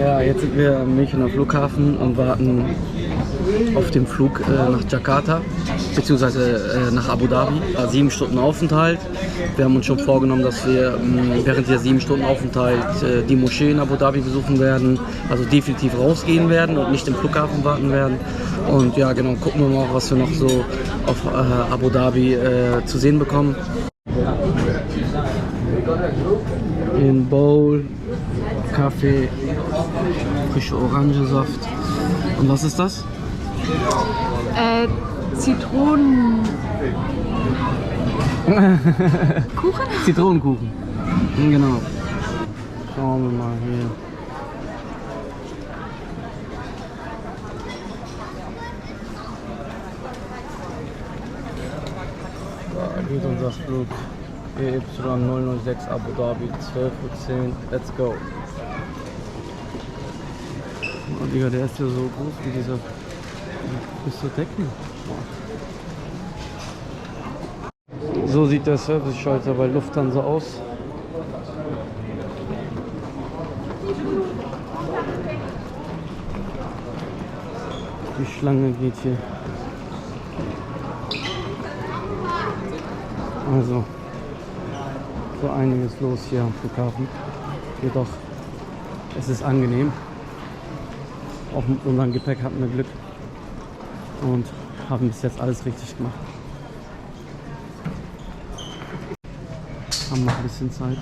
Ja, jetzt sind wir am Münchner Flughafen und warten auf den Flug nach Jakarta, beziehungsweise nach Abu Dhabi. 7 Stunden Aufenthalt. Wir haben uns schon vorgenommen, dass wir während der 7 Stunden Aufenthalt die Moschee in Abu Dhabi besuchen werden, also definitiv rausgehen werden und nicht im Flughafen warten werden. Und ja, genau, gucken wir mal, was wir noch so auf Abu Dhabi zu sehen bekommen. In Bowl, Kaffee, frische Orangensaft. Und was ist das? Zitronen... Kuchen? Zitronenkuchen. Genau. Schauen wir mal hier. Da geht unser Flug. EY 006 Abu Dhabi, 12:10 Uhr. Let's go. Oh, Digga, der ist ja so groß wie dieser. Bis zur Decke. So sieht der Service-Schalter bei Lufthansa aus. Die Schlange geht hier. Also, so einiges los hier am Flughafen. Jedoch, es ist angenehm. Auch mit unserem Gepäck hatten wir Glück und haben bis jetzt alles richtig gemacht. Haben noch ein bisschen Zeit.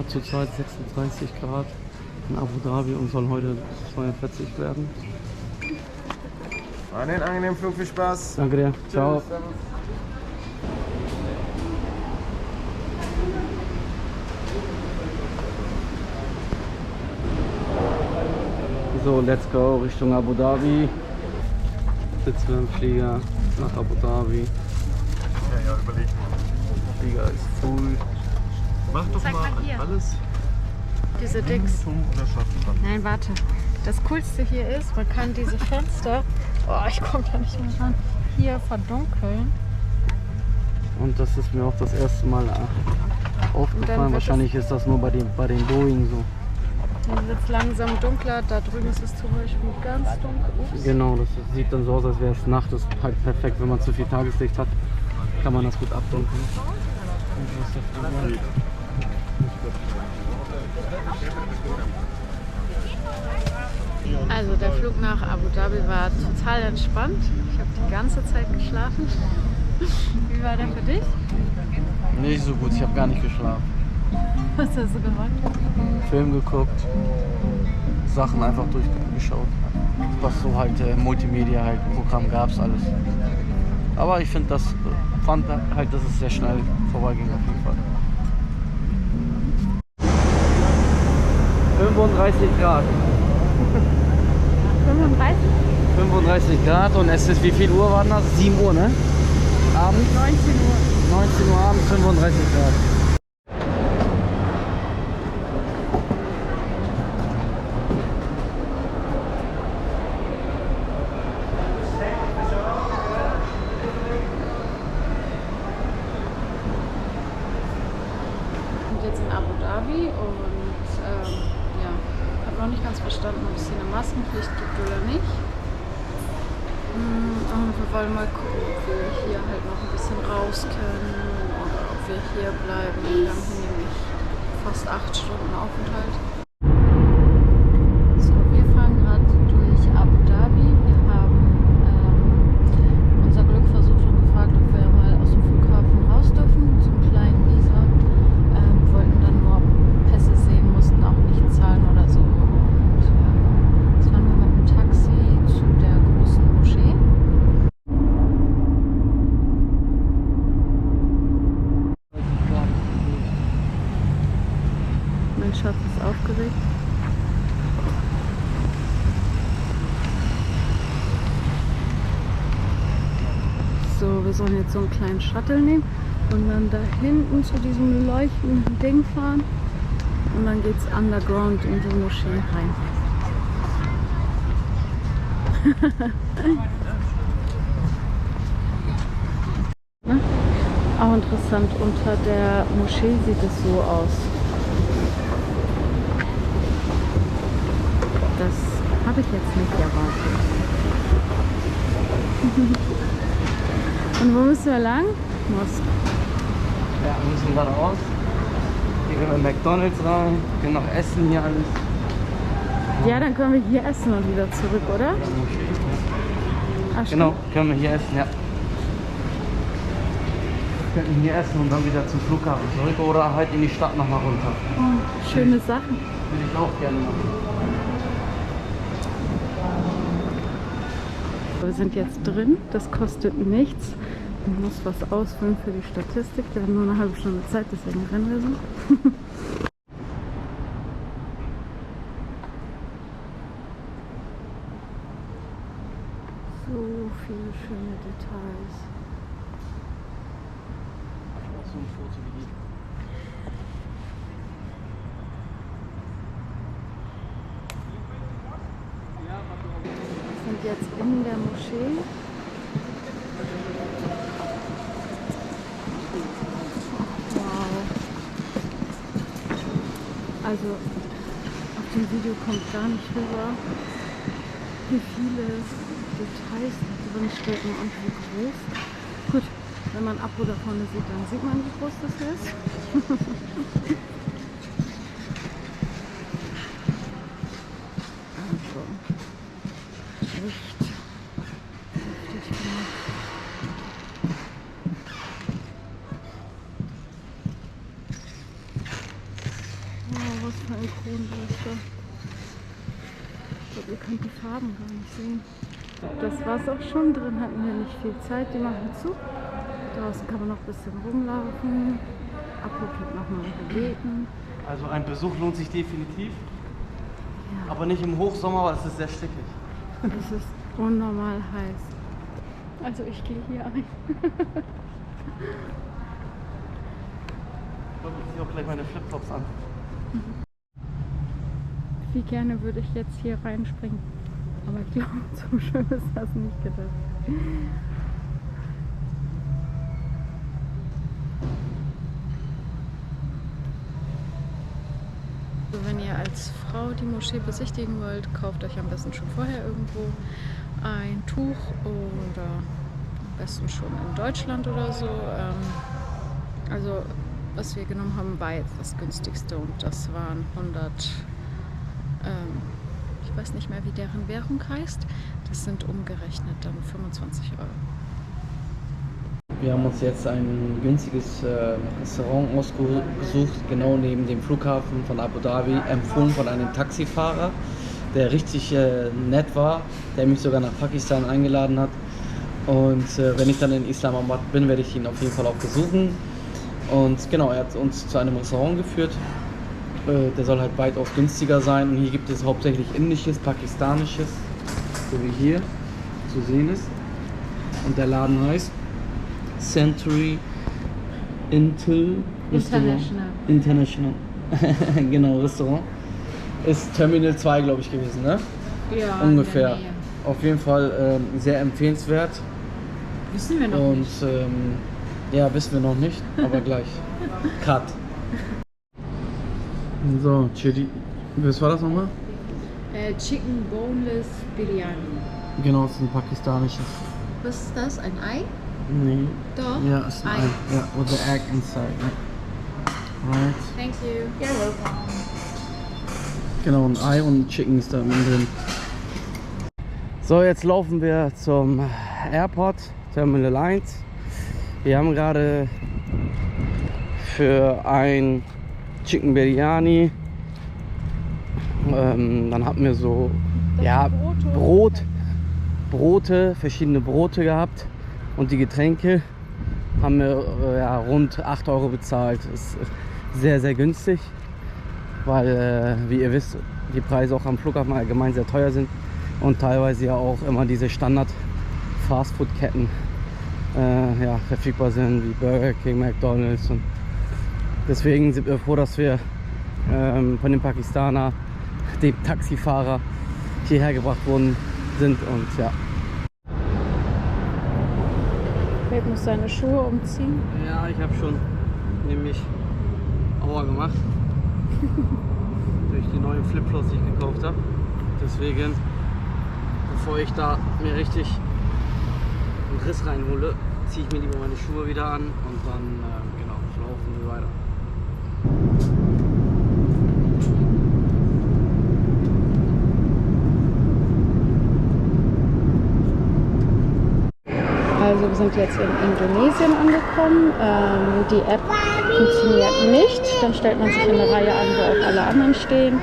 Zurzeit 36 Grad in Abu Dhabi und soll heute 42 werden. Einen angenehmen Flug, viel Spaß. Danke dir. Ciao. So, let's go Richtung Abu Dhabi. Sitzen wir im Flieger nach Abu Dhabi. Ja, überleg mal. Der Flieger ist full. Mach doch Zeig mal mal hier. alles. Diese Dicks. Oder Schatten. Nein, warte. Das Coolste hier ist, man kann diese Fenster, oh, ich komme da nicht mehr ran, hier verdunkeln. Und das ist mir auch das erste Mal aufgefallen. Wahrscheinlich ist das nur bei den Boeing so. Dann wird es langsam dunkler, da drüben ist es zum Beispiel ganz dunkel. Ups. Genau, das sieht dann so aus, als wäre es Nacht. Das ist halt perfekt, wenn man zu viel Tageslicht hat, kann man das gut abdunkeln. Also der Flug nach Abu Dhabi war total entspannt. Ich habe die ganze Zeit geschlafen. Wie war der für dich? Nicht so gut, ich habe gar nicht geschlafen. Was hast du gemacht? Film geguckt, Sachen einfach durchgeschaut. Was so halt Multimedia halt Programm gab es alles. Aber ich finde fand halt, dass es sehr schnell vorbeiging auf jeden Fall. 35 Grad. 35? 35 Grad und es ist, wie viel Uhr war das? 7 Uhr, ne? Abends? 19 Uhr. 19 Uhr abends, 35 Grad. Jetzt in Abu Dhabi und ja, habe noch nicht ganz verstanden, ob es hier eine Maskenpflicht gibt oder nicht. Und wir wollen mal gucken, ob wir hier halt noch ein bisschen raus können oder ob wir hier bleiben. Wir haben hier nämlich fast 8 Stunden Aufenthalt. So, wir fahren gerade durch Abu Dhabi. Wir haben unser Glück versucht und gefragt, ob wir mal aus dem Flughafen raus dürfen zum kleinen Visa. Wollten dann nur Pässe sehen, mussten auch nicht zahlen oder so. Und jetzt fahren wir mit dem Taxi zu der großen Moschee. Mein Schatz ist aufgeregt. So, wir sollen jetzt so einen kleinen Shuttle nehmen und dann da hinten zu diesem leuchtenden Ding fahren und dann geht's underground in die Moschee rein. Auch interessant, unter der Moschee sieht es so aus. Das habe ich jetzt nicht erwartet. Und wo müssen wir lang? Moskau. Ja, wir müssen geradeaus. Hier gehen wir in McDonald's rein, gehen noch essen hier alles. Ja, dann können wir hier essen und wieder zurück, oder? Ach, Genau, können wir hier essen, ja. Wir könnten hier essen und dann wieder zum Flughafen zurück oder halt in die Stadt nochmal runter. Oh, schöne Sachen. Würde ich auch gerne machen. Wir sind jetzt drin, das kostet nichts. Man muss was ausfüllen für die Statistik. Wir haben nur eine halbe Stunde Zeit, deswegen rennen wir so. So viele schöne Details. So ein Foto wie die. Wir sind jetzt in der Moschee. Wow. Also auf dem Video kommt gar nicht rüber, wie viele Details da drin stecken und wie groß. Gut, wenn man Apo da vorne sieht, dann sieht man, wie groß das ist. Also, echt heftig gemacht. Wow, was für ein Kronleuchter. Ich glaube, ihr könnt die Farben gar nicht sehen. Das war's auch schon. Drin hatten wir nicht viel Zeit. Die machen zu. Draußen kann man noch ein bisschen rumlaufen. Apo geht nochmal beten. Also ein Besuch lohnt sich definitiv, Ja, aber nicht im Hochsommer, weil es ist sehr stickig. es ist unnormal heiß. Also ich gehe hier ein. Ich glaube, ich ziehe auch gleich meine Flipflops an. Wie gerne würde ich jetzt hier reinspringen. Aber ich glaube, so schön ist das nicht gedacht. Also wenn ihr als Frau die Moschee besichtigen wollt, kauft euch am besten schon vorher irgendwo ein Tuch oder am besten schon in Deutschland oder so. Also was wir genommen haben, war jetzt das günstigste und das waren 100, ich weiß nicht mehr, wie deren Währung heißt. Das sind umgerechnet dann 25 Euro. Wir haben uns jetzt ein günstiges Restaurant ausgesucht, genau neben dem Flughafen von Abu Dhabi, empfohlen von einem Taxifahrer, der richtig nett war, der mich sogar nach Pakistan eingeladen hat. Und wenn ich dann in Islamabad bin, werde ich ihn auf jeden Fall auch besuchen. Und genau, er hat uns zu einem Restaurant geführt. Der soll halt weitaus günstiger sein. Und hier gibt es hauptsächlich indisches, pakistanisches, so wie hier zu sehen ist. Und der Laden heißt Century International. Genau, Restaurant. Ist Terminal 2, glaube ich, gewesen, ne? Ja, Ungefähr. Auf jeden Fall sehr empfehlenswert. Wissen wir noch Und nicht. ja, wissen wir noch nicht, aber gleich. Cut. So, Chili. Was war das nochmal? Chicken Boneless Biryani. Genau, es ist ein pakistanisches. Was ist das? Ein Ei? Nee. Doch. Ja, es ist ein Ei. Ei. Ja, with the egg inside. Ja. Right. Thank you. You're welcome. Genau, ein Ei und Chicken ist da drin. So, jetzt laufen wir zum Airport, Terminal 1. Wir haben gerade für ein Chicken Biryani, dann hatten wir so ja, Brote, verschiedene Brote gehabt und die Getränke haben wir ja, rund 8 Euro bezahlt. Das ist sehr, sehr günstig, weil wie ihr wisst, die Preise auch am Flughafen allgemein sehr teuer sind und teilweise ja auch immer diese Standard-Fastfood-Ketten ja, verfügbar sind, wie Burger King, McDonald's. Und deswegen sind wir froh, dass wir von dem Pakistaner, dem Taxifahrer, hierher gebracht worden sind. Und ja. Fred muss seine Schuhe umziehen. Ja, ich habe schon nämlich Aua gemacht. Durch die neuen Flipflops, die ich gekauft habe. Deswegen, bevor ich da mir richtig einen Riss reinhole, ziehe ich mir lieber meine Schuhe wieder an und dann genau, laufen wir weiter. Also wir sind jetzt in Indonesien angekommen. Die App funktioniert nicht. Dann stellt man sich in eine Reihe an, wo auch alle anderen stehen.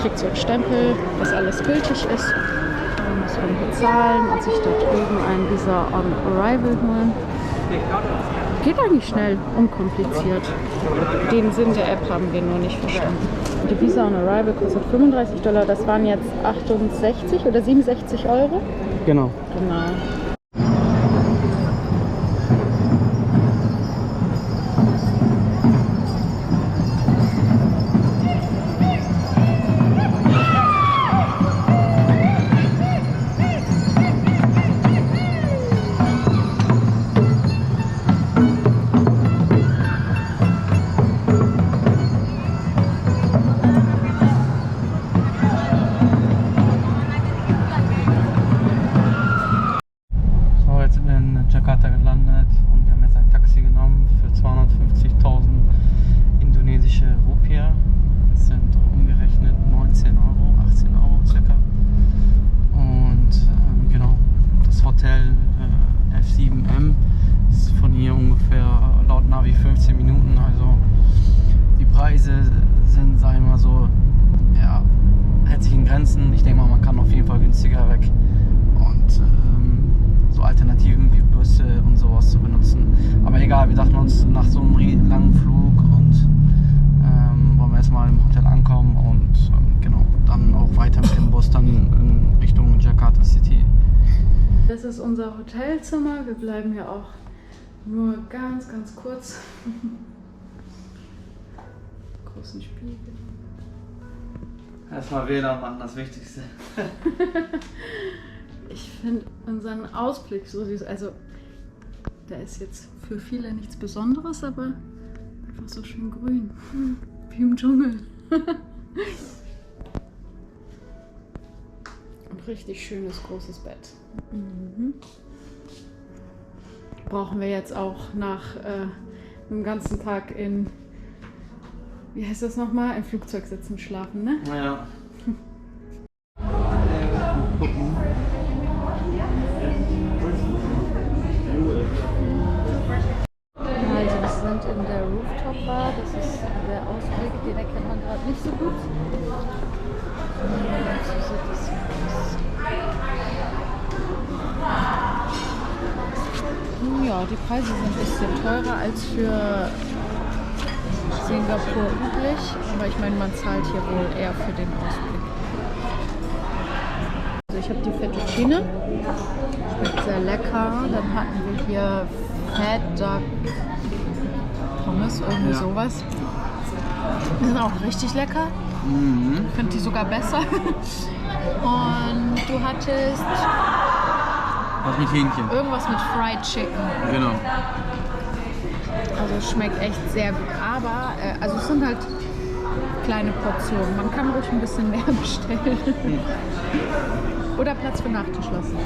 Kriegt so einen Stempel, dass alles gültig ist. Dann muss man bezahlen und sich dort drüben ein Visa on Arrival holen. Geht eigentlich schnell, unkompliziert. Den Sinn der App haben wir nur nicht verstanden. Die Visa on Arrival kostet $35. Das waren jetzt 68 oder 67 Euro. Genau. Genau. Jakarta gelandet und wir haben jetzt ein Taxi genommen für 250.000 indonesische Rupiah. Das sind umgerechnet 19 Euro, 18 Euro circa. Und genau, das Hotel F7M ist von hier ungefähr laut Navi 15 Minuten. Also die Preise sind, sagen wir mal so, ja, hält sich in Grenzen. Ich denke mal, man kann auf jeden Fall günstiger weg. Und so Alternativen wie Busse und sowas zu benutzen. Aber egal, wir dachten uns nach so einem langen Flug und wollen wir erstmal im Hotel ankommen und genau, dann auch weiter mit dem Bus dann in Richtung Jakarta City. Das ist unser Hotelzimmer. Wir bleiben hier auch nur ganz kurz. Großen Spiegel. Erstmal WLAN machen, das Wichtigste. Ich finde unseren Ausblick so süß. Also, der ist jetzt für viele nichts Besonderes, aber einfach so schön grün. Wie im Dschungel. Und richtig schönes, großes Bett. Mhm. Brauchen wir jetzt auch nach einem ganzen Tag in, wie heißt das nochmal? Im Flugzeug sitzen, schlafen, ne? Ja. Also wir sind in der Rooftop Bar, das ist der Ausblick, den erkennt man gerade nicht so gut. So sieht das hier aus. Ja, die Preise sind ein bisschen teurer als für Singapur üblich, aber ich meine, man zahlt hier wohl eher für den Ausblick. Also ich habe die Fettuccine, schmeckt sehr lecker. Dann hatten wir hier Fat Duck Pommes, irgendwie sowas. Die sind auch richtig lecker. Ich finde die sogar besser. Und du hattest Was mit Hähnchen? irgendwas mit Fried Chicken. Genau. Also es schmeckt echt sehr gut. Aber also es sind halt kleine Portionen. Man kann ruhig ein bisschen mehr bestellen. Oder Platz für Nachtisch lassen.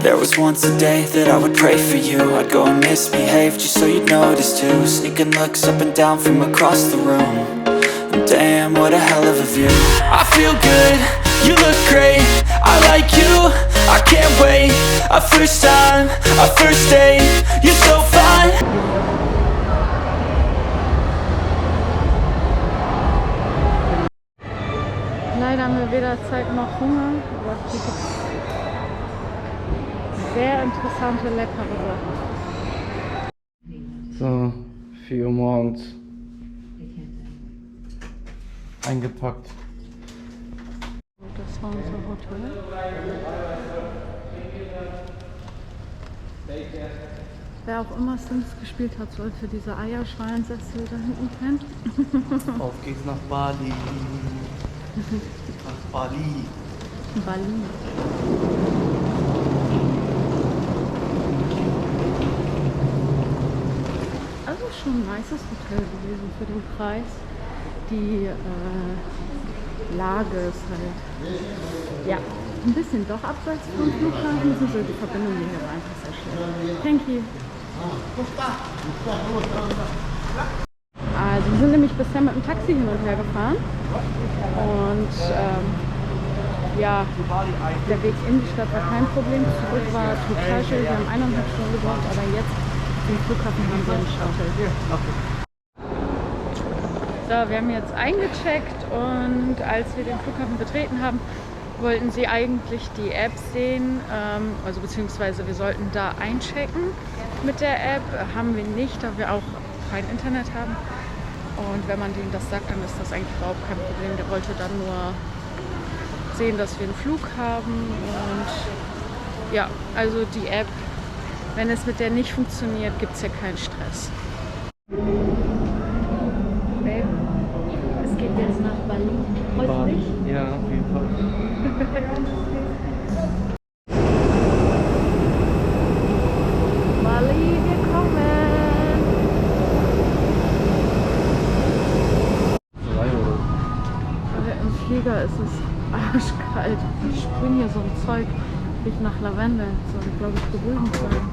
There was once a day that I would pray for you. I'd go and misbehave just so you'd notice too. Sneaking looks up and down from across the room. And damn, what a hell of a view. I feel good, you look great. I like you, I can't wait. A first time, a first date. You're so fine. Leider haben wir weder Zeit noch Hunger, aber hier gibt es sehr interessante, leckere Sachen. So, 4 Uhr morgens. Eingepackt. Das war unser Hotel. Wer auch immer Sims gespielt hat, sollte diese Eierschalensessel da hinten kennen. Auf geht's nach Bali. Nach Bali. Bali. Also schon ein nices Hotel gewesen für den Preis. Die Lage ist halt, ja, ein bisschen doch abseits vom Flughafen. So die Verbindung hier war einfach sehr schlecht. Thank you. Also wir sind nämlich bisher mit dem Taxi hin und her gefahren. Und ja, der Weg in die Stadt war kein Problem. Zurück war total schön. Wir haben 1,5 Stunden gebraucht, aber jetzt zum Flughafen haben wir einen Shuttle. So, wir haben jetzt eingecheckt und als wir den Flughafen betreten haben, wollten sie eigentlich die App sehen, also beziehungsweise wir sollten da einchecken mit der App. Haben wir nicht, da wir auch kein Internet haben. Und wenn man denen das sagt, dann ist das eigentlich überhaupt kein Problem. Der wollte dann nur sehen, dass wir einen Flug haben. Und ja, also die App, wenn es mit der nicht funktioniert, gibt es ja keinen Stress. Babe, es geht jetzt nach Bali. Freust du dich? Ja, auf jeden Fall. Bali, wir kommen! 3 Euro. Aber im Flieger ist es arschkalt. Ich sprühe hier so ein Zeug, riecht nach Lavendel. Soll, glaube ich, beruhigend sein.